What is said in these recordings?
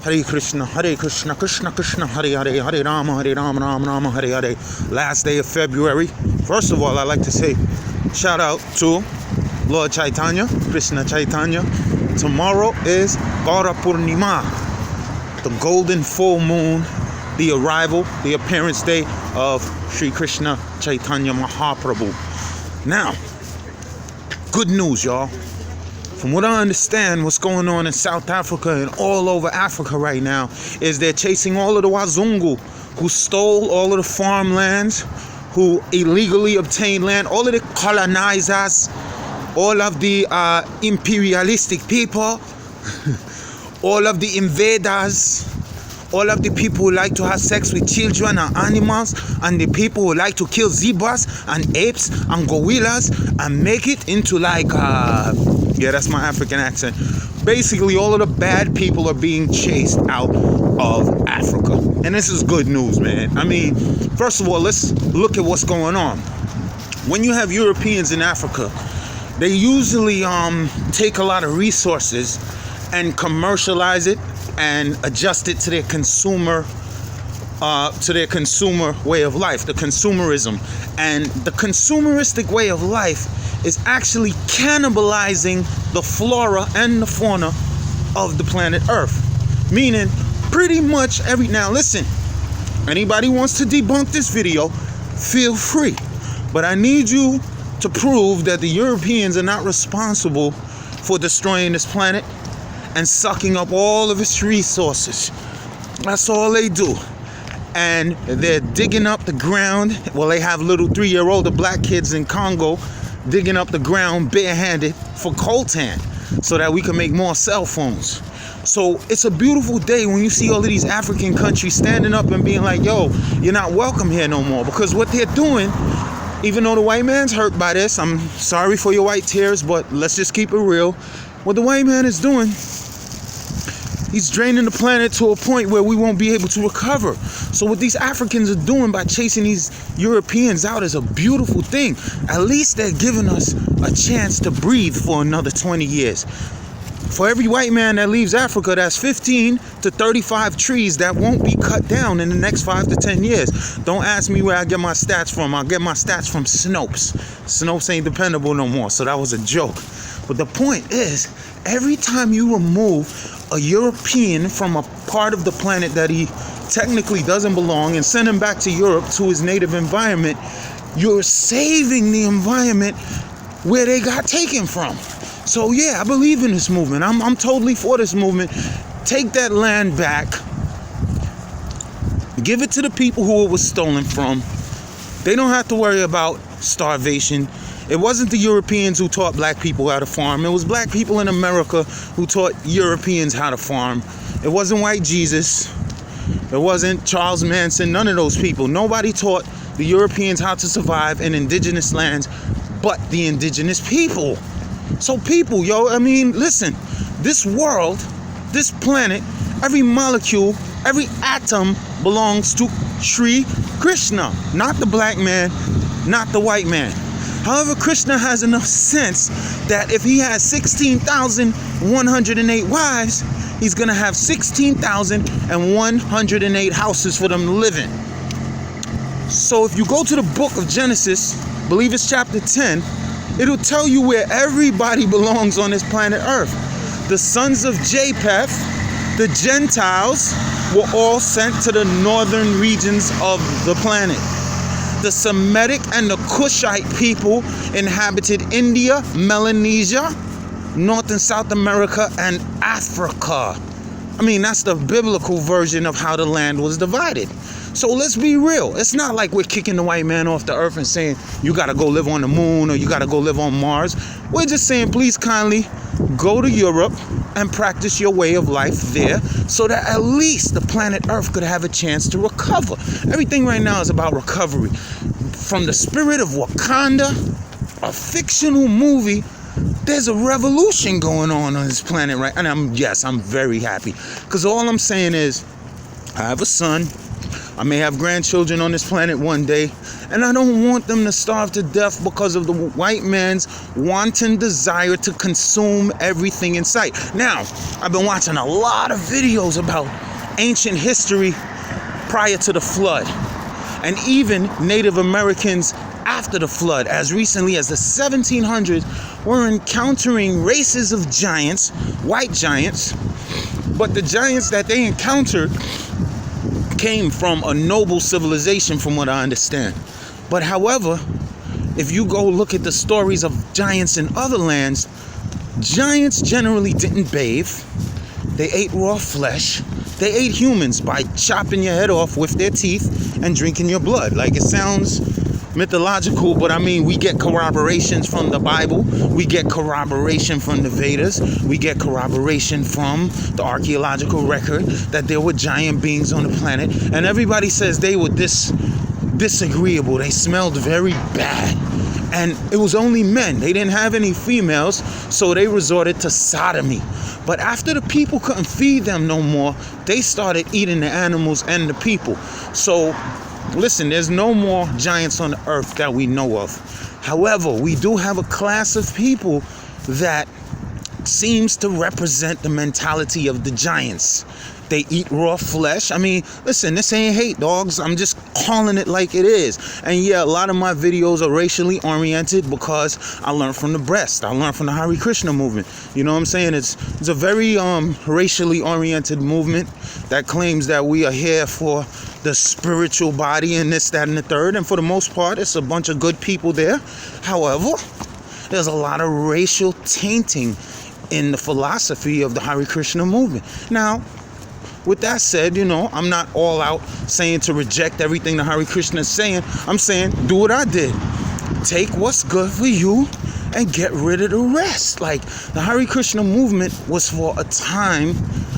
Hare Krishna, Krishna Krishna, Hare Rama, Rama Rama, Hare Hare. Last day of February. First of all, I'd like to say shout out to Lord Chaitanya, Krishna Chaitanya. Tomorrow is Gaura Purnima, the golden full moon, the arrival, the appearance day of Sri Krishna Chaitanya Mahaprabhu. Now, good news, y'all. From what I understand, what's going on in South Africa and all over Africa right now is they're chasing all of the Wazungu who stole all of the farmlands, who illegally obtained land, all of the colonizers, all of the imperialistic people, all of the invaders, all of the people who like to have sex with children and animals, and the people who like to kill zebras and apes and gorillas and make it into like yeah, that's my African accent. Basically, all of the bad people are being chased out of Africa. And this is good news, man. I mean, first of all, let's look at what's going on. When you have Europeans in Africa, they usually take a lot of resources and commercialize it and adjust it to their consumer way of life, the consumerism. And the consumeristic way of life is actually cannibalizing the flora and the fauna of the planet Earth. Meaning, pretty much now listen, anybody wants to debunk this video, feel free. But I need you to prove that the Europeans are not responsible for destroying this planet and sucking up all of its resources. That's all they do. And they're digging up the ground. Well, they have little 3-year-old black kids in Congo digging up the ground barehanded for coltan so that we can make more cell phones. So it's a beautiful day when you see all of these African countries standing up and being like, yo, you're not welcome here no more. Because what they're doing, even though the white man's hurt by this, I'm sorry for your white tears, but let's just keep it real. What the white man is doing, he's draining the planet to a point where we won't be able to recover. So what these Africans are doing by chasing these Europeans out is a beautiful thing. At least they're giving us a chance to breathe for another 20 years. For every white man that leaves Africa, that's 15 to 35 trees that won't be cut down in the next 5 to 10 years. Don't ask me where I get my stats from. I'll get my stats from Snopes. Snopes ain't dependable no more, so that was a joke. But the point is, every time you remove a European from a part of the planet that he technically doesn't belong and send him back to Europe to his native environment, you're saving the environment where they got taken from. So yeah, I believe in this movement. I'm totally for this movement. Take that land back. Give it to the people who it was stolen from. They don't have to worry about starvation. It wasn't the Europeans who taught black people how to farm. It was black people in America who taught Europeans how to farm. It wasn't white Jesus. It wasn't Charles Manson. None of those people. Nobody taught the Europeans how to survive in indigenous lands but the indigenous people. So people, yo, I mean, listen, this world, this planet, every molecule, every atom belongs to Sri Krishna, not the black man, not the white man. However, Krishna has enough sense that if he has 16,108 wives, he's going to have 16,108 houses for them to live in. So if you go to the book of Genesis, I believe it's chapter 10, it'll tell you where everybody belongs on this planet Earth. The sons of Japheth, the Gentiles, were all sent to the northern regions of the planet. The Semitic and the Kushite people inhabited India, Melanesia, North and South America, and Africa. I mean, that's the biblical version of how the land was divided. So let's be real. It's not like we're kicking the white man off the earth and saying, you got to go live on the moon or you got to go live on Mars. We're just saying, please kindly go to Europe and practice your way of life there so that at least the planet Earth could have a chance to recover. Everything right now is about recovery. From the spirit of Wakanda, a fictional movie, there's a revolution going on this planet, right? And I'm very happy. Because all I'm saying is, I have a son I may have grandchildren on this planet one day, and I don't want them to starve to death because of the white man's wanton desire to consume everything in sight. Now, I've been watching a lot of videos about ancient history prior to the flood, and even Native Americans after the flood. As recently as the 1700s, were encountering races of giants, white giants, but the giants that they encountered came from a noble civilization, from what I understand. But however, if you go look at the stories of giants in other lands, giants generally didn't bathe. They ate raw flesh. They ate humans by chopping your head off with their teeth and drinking your blood. Like, it sounds mythological, but I mean, we get corroborations from the Bible, we get corroboration from the Vedas, we get corroboration from the archaeological record that there were giant beings on the planet, and everybody says they were disagreeable. They smelled very bad, and it was only men. They didn't have any females, so they resorted to sodomy. But after the people couldn't feed them no more, they started eating the animals and the people. So listen, there's no more giants on the earth that we know of. However, we do have a class of people that seems to represent the mentality of the giants. They eat raw flesh. I mean, listen, this ain't hate, dogs. I'm just calling it like it is. And yeah, a lot of my videos are racially oriented because I learned from the breast. I learned from the Hare Krishna movement. You know what I'm saying? It's a very racially oriented movement that claims that we are here for the spiritual body and this, that, and the third. And for the most part, it's a bunch of good people there. However, there's a lot of racial tainting in the philosophy of the Hare Krishna movement. Now, with that said, you know, I'm not all out saying to reject everything the Hare Krishna is saying. I'm saying, do what I did. Take what's good for you and get rid of the rest. Like, the Hare Krishna movement was for a time,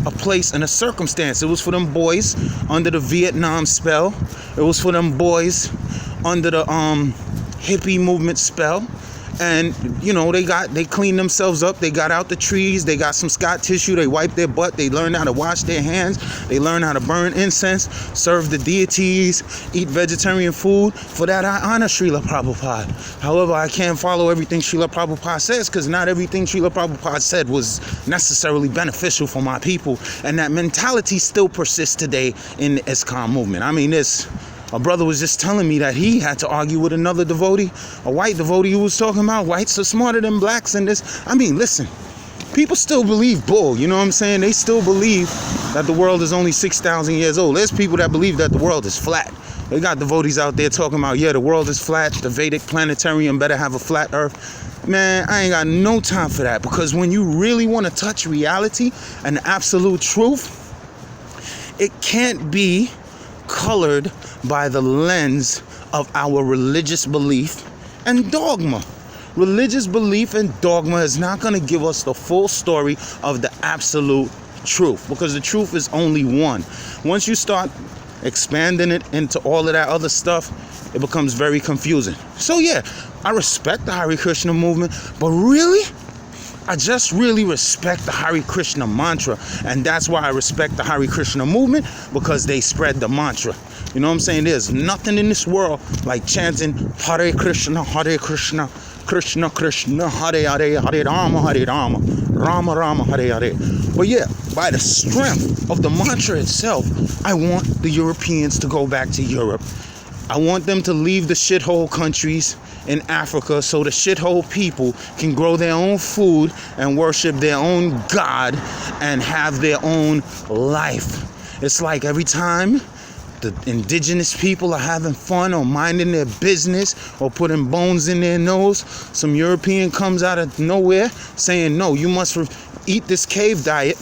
a place, and a circumstance. It was for them boys under the Vietnam spell. It was for them boys under the hippie movement spell. And, you know, they cleaned themselves up. They got out the trees. They got some Scott tissue. They wiped their butt. They learned how to wash their hands. They learned how to burn incense, serve the deities, eat vegetarian food. For that, I honor Srila Prabhupada. However, I can't follow everything Srila Prabhupada says, because not everything Srila Prabhupada said was necessarily beneficial for my people. And that mentality still persists today in the ISKCON movement. I mean, a brother was just telling me that he had to argue with another devotee, a white devotee, who was talking about whites are smarter than blacks and this. I mean, listen, people still believe bull, you know what I'm saying? They still believe that the world is only 6,000 years old. There's people that believe that the world is flat. They got devotees out there talking about, yeah, the world is flat, the Vedic planetarium better have a flat earth. Man, I ain't got no time for that, because when you really want to touch reality and absolute truth, it can't be colored by the lens of our religious belief and dogma. Religious belief and dogma is not going to give us the full story of the absolute truth, because the truth is only one. Once you start expanding it into all of that other stuff, it becomes very confusing. So yeah, I respect the Hare Krishna movement, but really, I just really respect the Hare Krishna mantra, and that's why I respect the Hare Krishna movement, because they spread the mantra. You know what I'm saying? There's nothing in this world like chanting Hare Krishna, Krishna Krishna, Hare Hare, Hare Rama, Rama Rama, Hare Hare. But yeah, by the strength of the mantra itself, I want the Europeans to go back to Europe. I want them to leave the shithole countries in Africa so the shithole people can grow their own food and worship their own God and have their own life. It's like every time the indigenous people are having fun or minding their business or putting bones in their nose, some European comes out of nowhere saying, no, you must eat this cave diet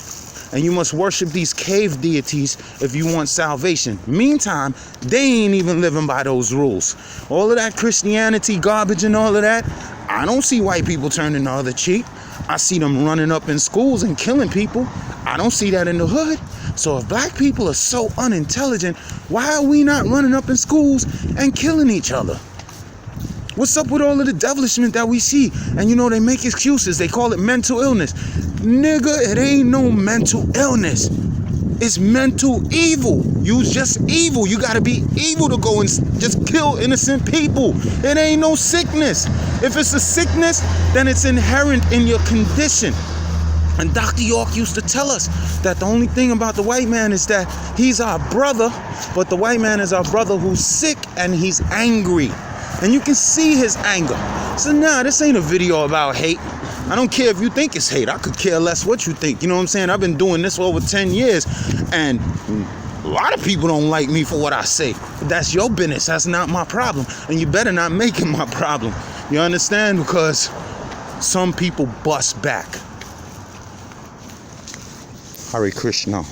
and you must worship these cave deities if you want salvation. Meantime, they ain't even living by those rules. All of that Christianity garbage and all of that, I don't see white people turning the other cheek. I see them running up in schools and killing people. I don't see that in the hood. So if black people are so unintelligent, why are we not running up in schools and killing each other? What's up with all of the devilishment that we see? And you know, they make excuses. They call it mental illness. Nigga, it ain't no mental illness. is mental evil. You just evil. You gotta be evil to go and just kill innocent people. It ain't no sickness. If it's a sickness, then it's inherent in your condition. And Dr. York used to tell us that the only thing about the white man is that he's our brother, but the white man is our brother who's sick and he's angry. And you can see his anger. So nah, this ain't a video about hate. I don't care if you think it's hate. I could care less what you think. You know what I'm saying? I've been doing this for over 10 years. And a lot of people don't like me for what I say. But that's your business. That's not my problem. And you better not make it my problem. You understand? Because some people bust back. Hare Krishna.